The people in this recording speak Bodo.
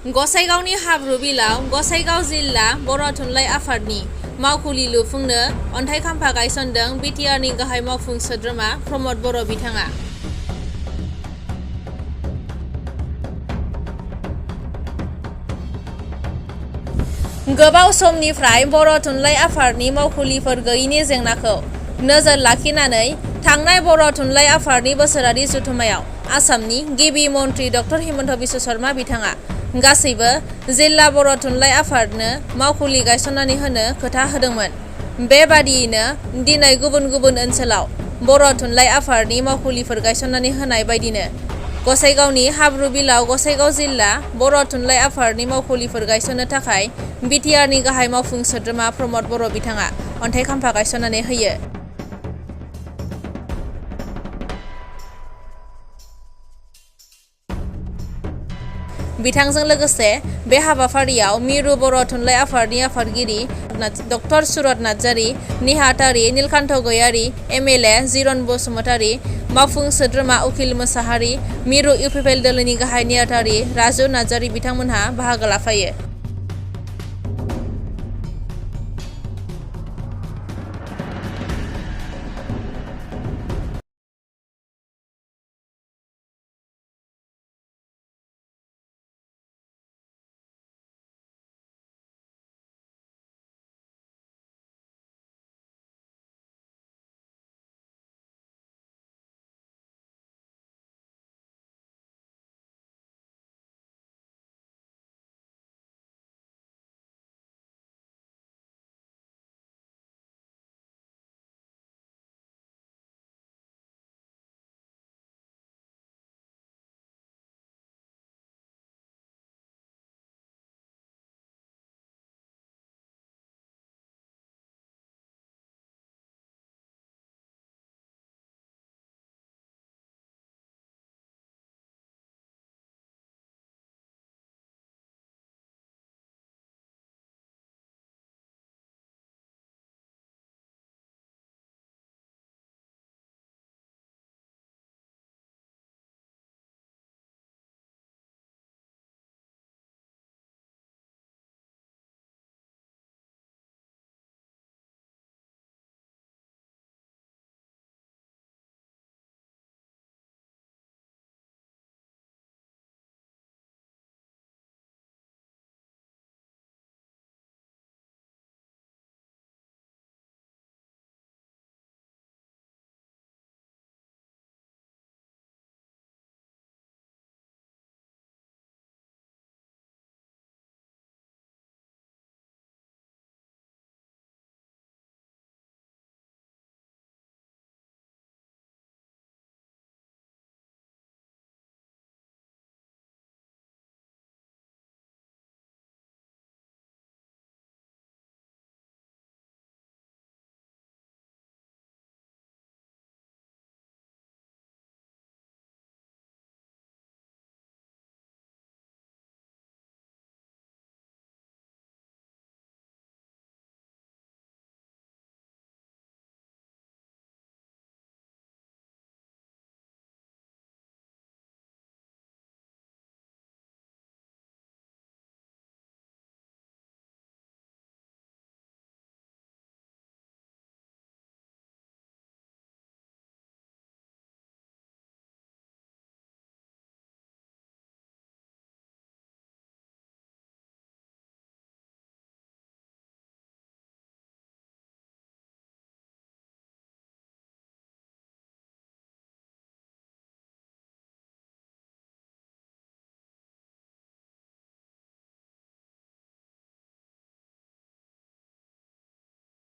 गसाइगावनि हाब्रु बिलाव गसाइगाव जिल्ला बर' थुनलाइ आफादनि मावखुलि लुफुंनो अन्थाइ खाम्फा गायसनदों बिटिआरनि गाहाय मावफुं सोद्रोमा प्रमद बर' बिथाङा। गोबाव समनिफ्राय बर' थुनलाइ आफादनि मावखुलिफोर गैयैनि जेंनाखौ नोजोर लाखिनानै थांनाय बर' थुनलाइ आफादनि बोसोरारि जथुम्मायाव आसामनि गिबि मन्त्रि डक्टर हिमन्त बिश्व शर्मा बिथाङा गासैबो जिल्ला बर' थुनलाइ आफादनो मावखुलि गायसननानै होनो खोथा होदोंमोन। बेबादियैनो दिनै गुबुन गुबुन ओनसोलाव बर' थुनलाइ आफादनि मावखुलिफोर गायसननानै होनाय बायदिनो गसाइगावनि हाब्रु बिलाव गसाइगाव जिल्ला बर' थुनलाइ आफादनि मावखुलिफोर गायसननो थाखाय बिटिआरनि गाहाय मावफुं सोद्रोमा प्रमद बर' बिथाङा अन्थाइ खाम्फा गायसननानै होयो। बिथांजों लोगोसे बे हाबाफारियाव मिरु बर' थुनलाइ आफादनि आफादगिरि डक्टर सुरत नार्जारि, नेहाथारि नीलकान्त गयारि, एमएलए जिरन बसुमतारि, मावफुं सोद्रोमा उखिल मोसाहारि, मिरु इउपिपिएल दोलोनि गाहाय नेहाथारि राजु नार्जारि बिथांमोनहा बाहागो लाफायो।